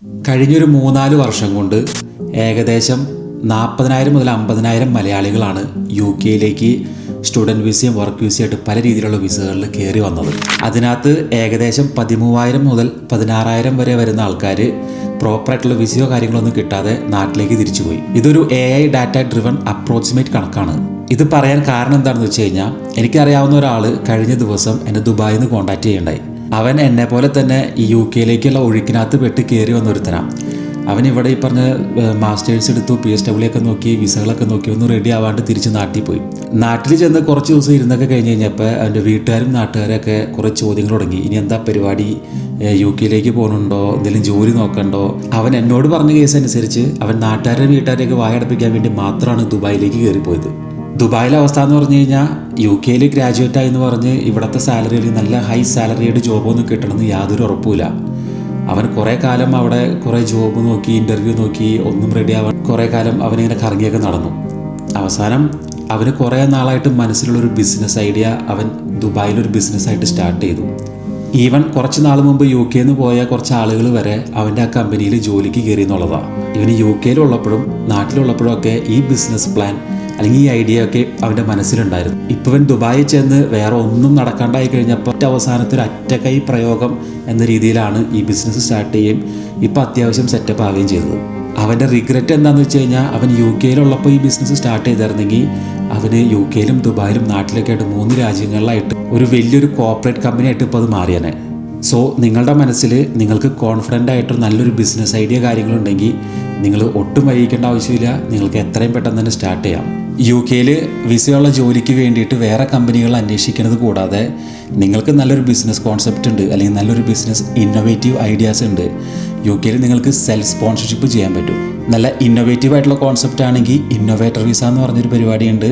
കഴിഞ്ഞൊരു 3-4 വർഷം കൊണ്ട് ഏകദേശം 40,000 മുതൽ 50,000 മലയാളികളാണ് UK സ്റ്റുഡൻറ്റ് വിസയും വർക്ക് വിസയായിട്ട് പല രീതിയിലുള്ള വിസകളിൽ കയറി വന്നത്. അതിനകത്ത് ഏകദേശം 13,000 മുതൽ 16,000 വരെ വരുന്ന ആൾക്കാർ പ്രോപ്പറായിട്ടുള്ള വിസയോ കാര്യങ്ങളൊന്നും കിട്ടാതെ നാട്ടിലേക്ക് തിരിച്ചുപോയി. ഇതൊരു AI ഡാറ്റ ഡ്രിവൺ അപ്രോക്സിമേറ്റ് കണക്കാണ്. ഇത് പറയാൻ കാരണം എന്താണെന്ന് വെച്ച് കഴിഞ്ഞാൽ, എനിക്കറിയാവുന്ന ഒരാൾ കഴിഞ്ഞ ദിവസം എന്നെ ദുബായിൽ നിന്ന് കോൺടാക്ട് ചെയ്യണ്ടായി. അവൻ എന്നെ പോലെ തന്നെ ഈ UK ഒഴുക്കിനകത്ത് പെട്ട് കയറി വന്നൊരുത്തനാണ്. അവൻ ഇവിടെ ഈ പറഞ്ഞ മാസ്റ്റേഴ്സ് എടുത്തു, PSW ഒക്കെ നോക്കി, വിസകളൊക്കെ നോക്കി, ഒന്നും റെഡി ആവാണ്ട് തിരിച്ച് നാട്ടിൽ പോയി. നാട്ടിൽ ചെന്ന് കുറച്ച് ദിവസം ഇരുന്നൊക്കെ കഴിഞ്ഞ് കഴിഞ്ഞപ്പോൾ അവൻ്റെ വീട്ടുകാരും നാട്ടുകാരൊക്കെ കുറേ ചോദ്യങ്ങൾ തുടങ്ങി. ഇനി എന്താ പരിപാടി, UK പോകുന്നുണ്ടോ, എന്തെങ്കിലും ജോലി നോക്കണ്ടോ? അവൻ എന്നോട് പറഞ്ഞ കേസ് അനുസരിച്ച് അവൻ നാട്ടുകാരുടെ വീട്ടുകാരെയൊക്കെ വായടപ്പിക്കാൻ വേണ്ടി മാത്രമാണ് ദുബായിലേക്ക് കയറിപ്പോയത്. ദുബായിലെ അവസ്ഥ എന്ന് പറഞ്ഞു കഴിഞ്ഞാൽ UK ഗ്രാജുവേറ്റ് ആയി എന്ന് പറഞ്ഞ് ഇവിടുത്തെ സാലറിയിൽ നല്ല ഹൈ സാലറിയുടെ ജോബൊന്നും കിട്ടണമെന്ന് യാതൊരു ഉറപ്പുമില്ല. അവൻ കുറേ കാലം അവിടെ കുറേ ജോബ് നോക്കി, ഇൻ്റർവ്യൂ നോക്കി, ഒന്നും റെഡി ആവാൻ കുറേ കാലം അവനിങ്ങനെ കറങ്ങിയൊക്കെ നടന്നു. അവസാനം അവന് കുറേ നാളായിട്ട് മനസ്സിലുള്ളൊരു ബിസിനസ് ഐഡിയ അവൻ ദുബായിലൊരു ബിസിനസ്സായിട്ട് സ്റ്റാർട്ട് ചെയ്തു. ഈവൻ കുറച്ച് നാൾ മുമ്പ് UK പോയ കുറച്ച് ആളുകൾ വരെ അവൻ്റെ ആ കമ്പനിയിൽ ജോലിക്ക് കയറി എന്നുള്ളതാണ്. ഇവന് UK നാട്ടിലുള്ളപ്പോഴും ഒക്കെ ഈ ബിസിനസ് പ്ലാൻ അല്ലെങ്കിൽ ഈ ഐഡിയ ഒക്കെ അവൻ്റെ മനസ്സിലുണ്ടായിരുന്നു. ഇപ്പോൾ ഇവൻ ദുബായിൽ ചെന്ന് വേറെ ഒന്നും നടക്കാണ്ടായി കഴിഞ്ഞപ്പോൾ അവസാനത്തെ ഒരു അറ്റക്കൈ പ്രയോഗം എന്ന രീതിയിലാണ് ഈ ബിസിനസ് സ്റ്റാർട്ട് ചെയ്യുകയും ഇപ്പോൾ അത്യാവശ്യം സെറ്റപ്പ് ആവുകയും ചെയ്തത്. അവൻ്റെ റിഗ്രറ്റ് എന്താണെന്ന് വെച്ച് കഴിഞ്ഞാൽ, അവൻ UK ഈ ബിസിനസ് സ്റ്റാർട്ട് ചെയ്തിരുന്നെങ്കിൽ അവന് UK ദുബായിലും നാട്ടിലൊക്കെ ആയിട്ട് 3 രാജ്യങ്ങളിലായിട്ട് ഒരു വലിയൊരു കോർപ്പറേറ്റ് കമ്പനിയായിട്ട് ഇപ്പോൾ അത് മാറിയാനെ. സോ നിങ്ങളുടെ മനസ്സിൽ നിങ്ങൾക്ക് കോൺഫിഡൻ്റ് ആയിട്ട് നല്ലൊരു ബിസിനസ് ഐഡിയ കാര്യങ്ങളുണ്ടെങ്കിൽ നിങ്ങൾ ഒട്ടും വൈകിക്കേണ്ട ആവശ്യമില്ല. നിങ്ങൾക്ക് എത്രയും പെട്ടെന്ന് തന്നെ സ്റ്റാർട്ട് ചെയ്യാം. UK വിസയുള്ള ജോലിക്ക് വേണ്ടിയിട്ട് വേറെ കമ്പനികൾ അന്വേഷിക്കുന്നത് കൂടാതെ നിങ്ങൾക്ക് നല്ലൊരു ബിസിനസ് കോൺസെപ്റ്റ് ഉണ്ട്, അല്ലെങ്കിൽ നല്ലൊരു ബിസിനസ് ഇന്നോവേറ്റീവ് ഐഡിയാസ് ഉണ്ട്. UK നിങ്ങൾക്ക് സെൽഫ് സ്പോൺസർഷിപ്പ് ചെയ്യാൻ പറ്റും. നല്ല ഇന്നോവേറ്റീവ് ആയിട്ടുള്ള കോൺസെപ്റ്റ് ആണെങ്കിൽ ഇന്നോവേറ്റർ വിസ എന്ന് പറഞ്ഞൊരു പരിപാടിയുണ്ട്.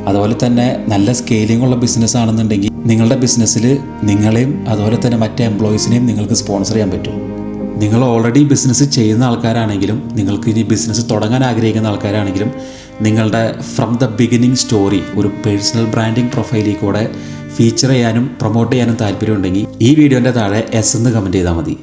അതുപോലെ തന്നെ നല്ല സ്കെയിലിംഗ് ഉള്ള ബിസിനസ് ആണെന്നുണ്ടെങ്കിൽ നിങ്ങളുടെ ബിസിനസ്സിൽ നിങ്ങളെയും അതുപോലെ തന്നെ മറ്റേ എംപ്ലോയീസിനെയും നിങ്ങൾക്ക് സ്പോൺസർ ചെയ്യാൻ പറ്റും. നിങ്ങൾ ഓൾറെഡി ബിസിനസ് ചെയ്യുന്ന ആൾക്കാരാണെങ്കിലും, നിങ്ങൾക്ക് ഇനി ബിസിനസ് തുടങ്ങാൻ ആഗ്രഹിക്കുന്ന ആൾക്കാരാണെങ്കിലും, നിങ്ങളുടെ ഫ്രം ദ ബിഗിനിങ് സ്റ്റോറി ഒരു പേഴ്സണൽ ബ്രാൻഡിങ് പ്രൊഫൈലിൽ കൂടെ ഫീച്ചർ ചെയ്യാനും പ്രൊമോട്ട് ചെയ്യാനും താല്പര്യമുണ്ടെങ്കിൽ ഈ വീഡിയോൻ്റെ താഴെ S എന്ന് കമൻറ്റ് ചെയ്താൽ മതി.